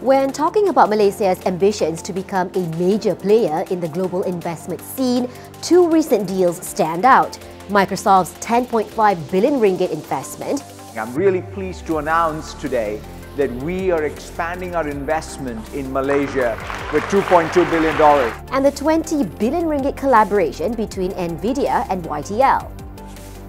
When talking about Malaysia's ambitions to become a major player in the global investment scene, two recent deals stand out. Microsoft's 10.5 billion ringgit investment. I'm really pleased to announce today that we are expanding our investment in Malaysia with $2.2 billion. And the 20 billion ringgit collaboration between NVIDIA and YTL.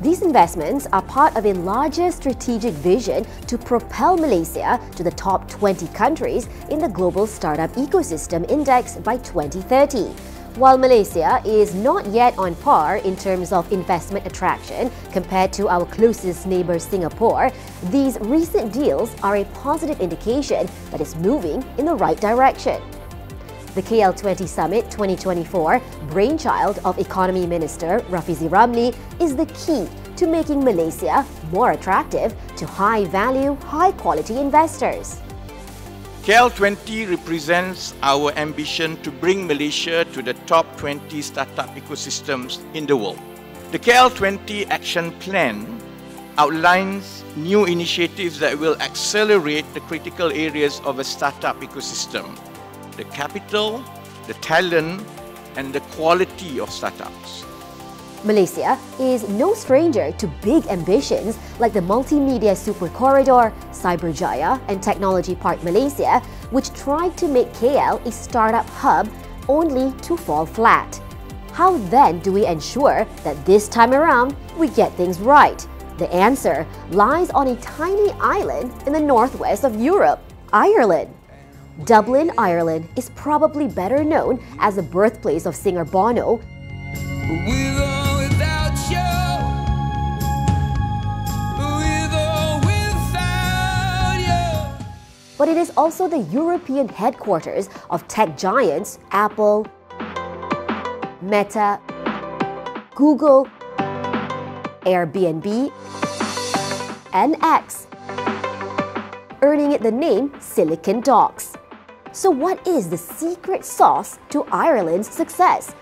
These investments are part of a larger strategic vision to propel Malaysia to the top 20 countries in the Global Startup Ecosystem Index by 2030. While Malaysia is not yet on par in terms of investment attraction compared to our closest neighbour Singapore, these recent deals are a positive indication that it's moving in the right direction. The KL20 Summit 2024, brainchild of Economy Minister Rafizi Ramli, is the key to making Malaysia more attractive to high-value, high-quality investors. KL20 represents our ambition to bring Malaysia to the top 20 startup ecosystems in the world. The KL20 Action Plan outlines new initiatives that will accelerate the critical areas of a startup ecosystem: the capital, the talent, and the quality of startups. Malaysia is no stranger to big ambitions like the Multimedia Super Corridor, Cyberjaya, and Technology Park Malaysia, which tried to make KL a startup hub only to fall flat. How then do we ensure that this time around we get things right? The answer lies on a tiny island in the northwest of Europe, Ireland. Dublin, Ireland is probably better known as the birthplace of singer Bono. But it is also the European headquarters of tech giants Apple, Meta, Google, Airbnb, and X, earning it the name Silicon Docks. So what is the secret sauce to Ireland's success?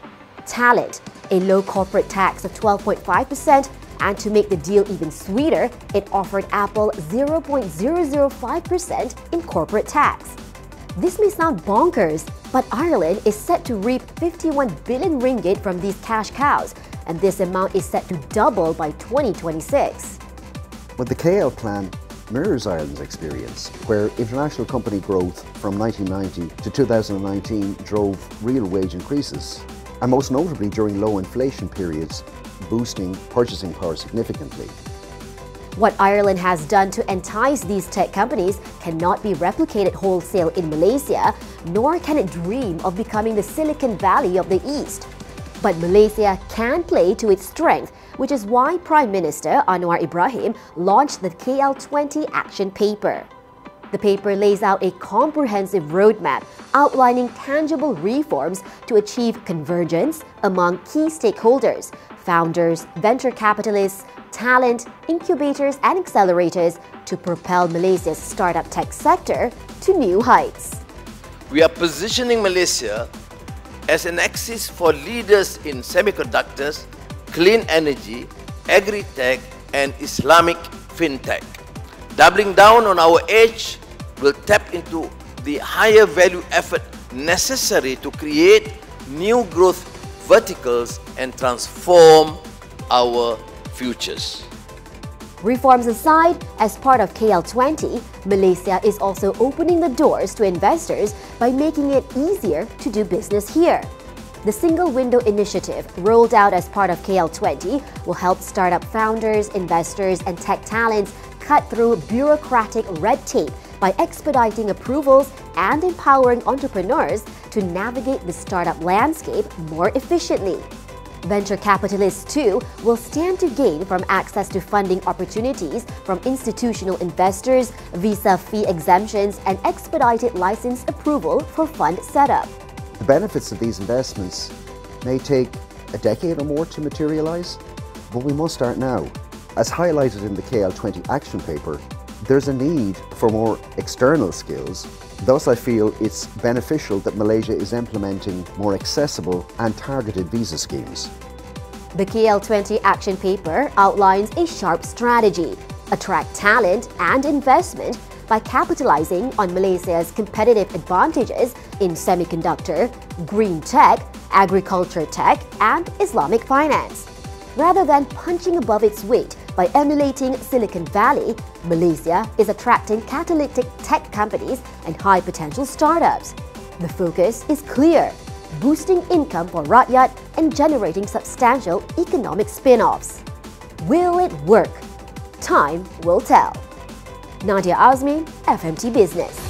Talent, a low corporate tax of 12.5%, and to make the deal even sweeter, it offered Apple 0.005% in corporate tax. This may sound bonkers, but Ireland is set to reap 51 billion ringgit from these cash cows, and this amount is set to double by 2026. But the KL plan mirrors Ireland's experience, where international company growth from 1990 to 2019 drove real wage increases, and most notably during low inflation periods, boosting purchasing power significantly. What Ireland has done to entice these tech companies cannot be replicated wholesale in Malaysia, nor can it dream of becoming the Silicon Valley of the East. But Malaysia can play to its strength, which is why Prime Minister Anwar Ibrahim launched the KL20 Action Paper. The paper lays out a comprehensive roadmap outlining tangible reforms to achieve convergence among key stakeholders, founders, venture capitalists, talent, incubators and accelerators to propel Malaysia's startup tech sector to new heights. We are positioning Malaysia as an axis for leaders in semiconductors, clean energy, agri-tech and Islamic fintech. Doubling down on our edge will tap into the higher value effort necessary to create new growth verticals and transform our futures. Reforms aside, as part of KL20, Malaysia is also opening the doors to investors by making it easier to do business here. The Single Window Initiative, rolled out as part of KL20, will help startup founders, investors and tech talents cut through bureaucratic red tape by expediting approvals and empowering entrepreneurs to navigate the startup landscape more efficiently. Venture capitalists too will stand to gain from access to funding opportunities from institutional investors, visa fee exemptions and expedited license approval for fund setup. The benefits of these investments may take a decade or more to materialise, but we must start now. As highlighted in the KL20 Action Paper, there's a need for more external skills. Thus, I feel it's beneficial that Malaysia is implementing more accessible and targeted visa schemes. The KL20 Action Paper outlines a sharp strategy: attract talent and investment by capitalizing on Malaysia's competitive advantages in semiconductor, green tech, agriculture tech, and Islamic finance. Rather than punching above its weight by emulating Silicon Valley, Malaysia is attracting catalytic tech companies and high-potential startups. The focus is clear: boosting income for Rakyat and generating substantial economic spin-offs. Will it work? Time will tell. Nadia Azmi, FMT Business.